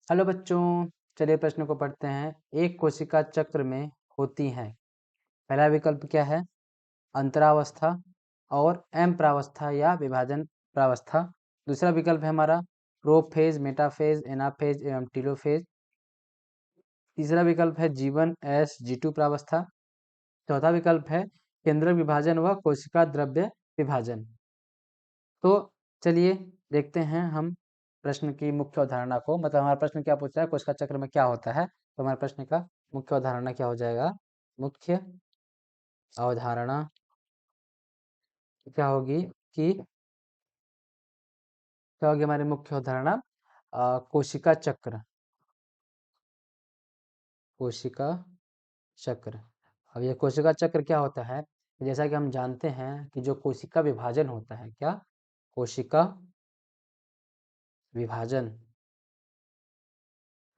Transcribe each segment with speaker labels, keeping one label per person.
Speaker 1: Hello बच्चों, चलिए प्रश्न को पढ़ते हैं। एक कोशिका चक्र में होती हैं। पहला विकल्प क्या है? अंतरावस्था और एम प्रावस्था या विभाजन प्रावस्था। दूसरा विकल्प है हमारा प्रोफेज, मेटाफेज, एनाफेज एवं टीलोफेज। तीसरा विकल्प है जीवन एस G2 प्रावस्था। चौथा विकल्प है केंद्रक विभाजन व कोशिका द्रव्य विभाजन। तो चलिए देखते हैं हम प्रश्न की मुख्य अवधारणा को। मतलब हमारा प्रश्न क्या पूछ रहा है, कोशिका चक्र में क्या होता है। तो हमारे प्रश्न का मुख्य अवधारणा क्या हो जाएगा? मुख्य अवधारणा क्या होगी कि क्या होगी हमारी मुख्य अवधारणा? कोशिका चक्र। कोशिका चक्र। अब ये कोशिका चक्र क्या होता है? जैसा कि हम जानते हैं कि जो कोशिका विभाजन होता है, क्या कोशिका विभाजन,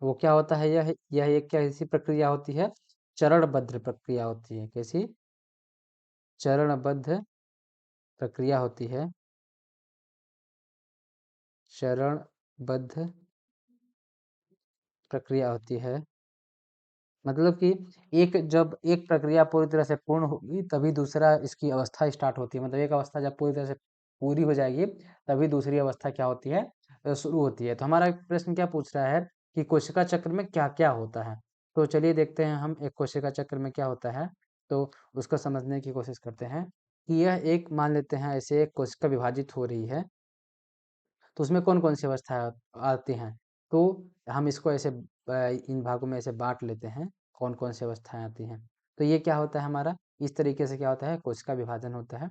Speaker 1: वो क्या होता है? यह एक कैसी प्रक्रिया होती है? चरणबद्ध प्रक्रिया होती है। कैसी? चरणबद्ध प्रक्रिया होती है। चरणबद्ध प्रक्रिया होती है। मतलब कि जब एक प्रक्रिया पूरी तरह से पूर्ण होगी तभी दूसरा इसकी अवस्था स्टार्ट होती है। मतलब एक अवस्था जब पूरी तरह से पूरी हो जाएगी तभी दूसरी अवस्था क्या होती है? शुरू होती है। तो हमारा प्रश्न क्या पूछ रहा है कि कोशिका चक्र में क्या क्या होता है। तो चलिए देखते हैं हम एक कोशिका चक्र में क्या होता है। तो उसको समझने की कोशिश करते हैं कि यह एक, मान लेते हैं ऐसे, एक कोशिका विभाजित हो रही है तो उसमें कौन कौन सी अवस्थाएं आती हैं। तो हम इसको ऐसे इन भागों में ऐसे बांट लेते हैं, कौन कौन सी अवस्थाएं आती हैं। तो ये क्या होता है हमारा? इस तरीके से क्या होता है? कोशिका विभाजन होता है।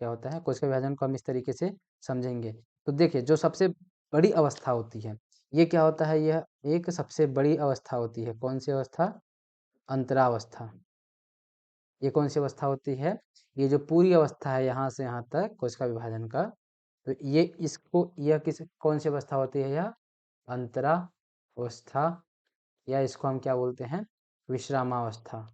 Speaker 1: क्या होता है? कोशिका विभाजन को हम इस तरीके से समझेंगे। तो देखिए, जो सबसे बड़ी अवस्था होती है, ये क्या होता है? यह एक सबसे बड़ी अवस्था होती है। कौन सी अवस्था? अंतरावस्था। ये कौन सी अवस्था होती है? ये जो पूरी अवस्था है यहाँ से यहाँ तक कोशिका विभाजन का, तो ये इसको, यह किस कौन सी अवस्था होती है? यह अंतरावस्था, या इसको हम क्या बोलते हैं? विश्रामावस्था।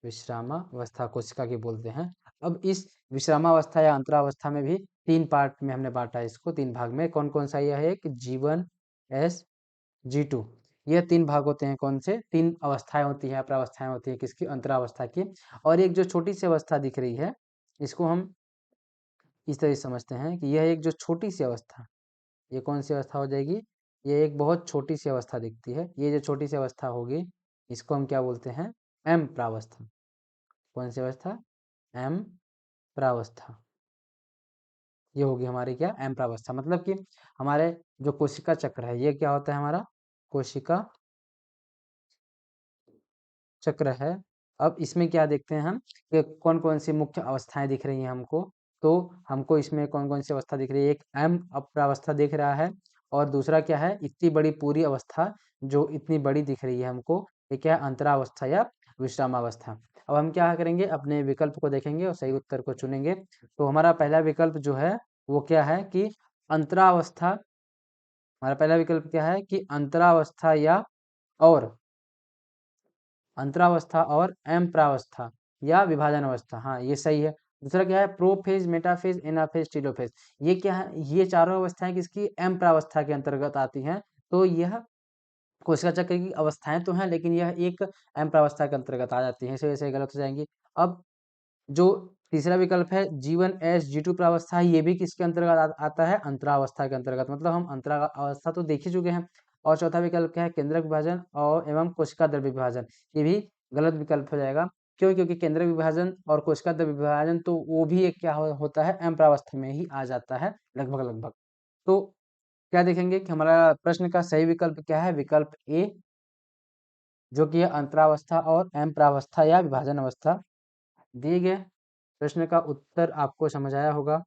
Speaker 1: विश्रामावस्था कोशिका की बोलते हैं। अब इस विश्रामावस्था या अंतरावस्था में भी तीन पार्ट में हमने बांटा इसको, तीन भाग में। कौन कौन सा? यह है कि जीवन एस G2, ये तीन भाग होते हैं। कौन से? तीन अवस्थाएं होती हैं, प्रावस्थाएं होती है किसकी? अंतरावस्था की। और एक जो छोटी सी अवस्था दिख रही है, इसको हम इस तरह से समझते हैं कि यह एक जो छोटी सी अवस्था, ये कौन सी अवस्था हो जाएगी? ये एक बहुत छोटी सी अवस्था दिखती है। ये जो छोटी सी अवस्था होगी, इसको हम क्या बोलते हैं? एम प्रावस्था। कौन सी अवस्था? एम प्रावस्था। ये होगी हमारी क्या? एम प्रावस्था। मतलब कि हमारे जो कोशिका चक्र है, ये क्या होता है हमारा? कोशिका चक्र है। अब इसमें क्या देखते हैं हम कि कौन कौन सी मुख्य अवस्थाएं दिख रही हैं हमको। तो हमको इसमें कौन कौन सी अवस्था दिख रही है? एक एम अप्रावस्था दिख रहा है, और दूसरा क्या है? इतनी बड़ी पूरी अवस्था जो इतनी बड़ी दिख रही है हमको, ये क्या है? अंतरावस्था या विश्रामावस्था। अब हम क्या करेंगे? अपने विकल्प को देखेंगे और सही उत्तर को चुनेंगे। तो हमारा पहला विकल्प जो है वो क्या है कि अंतरावस्था। हमारा पहला विकल्प क्या है कि अंतरावस्था या और अंतरावस्था और एम प्रावस्था या विभाजन अवस्था। हाँ, ये सही है। दूसरा क्या है? Prophase, metaphase, anaphase, telophase. ये क्या है? ये चारों अवस्थाएं किसकी? एम प्रावस्था के अंतर्गत आती हैं। तो यह कोशिका चक्र की अवस्थाएं तो हैं, लेकिन यह एक एम प्रावस्था के अंतर्गत आ जाती हैं, इसे वैसे गलत हो जाएंगी। अब जो तीसरा विकल्प है जीवन एस G2 प्रावस्था, ये भी किसके अंतर्गत आता है? अंतरावस्था के अंतर्गत। मतलब हम अंतरावस्था तो देख ही चुके हैं। और चौथा विकल्प क्या है? केंद्रक विभाजन और एवं कोशिका द्रव्य विभाजन। ये भी गलत विकल्प हो जाएगा। क्यों? क्योंकि केंद्रक विभाजन और कोशिका द्रव्य विभाजन तो वो भी एक क्या होता है? एम प्रावस्था में ही आ जाता है, लगभग लगभग। तो क्या देखेंगे कि हमारा प्रश्न का सही विकल्प क्या है? विकल्प ए, जो कि है अंतरावस्था और एम प्रावस्था या विभाजन अवस्था। दिए गए प्रश्न का उत्तर आपको समझ आया होगा।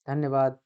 Speaker 1: धन्यवाद।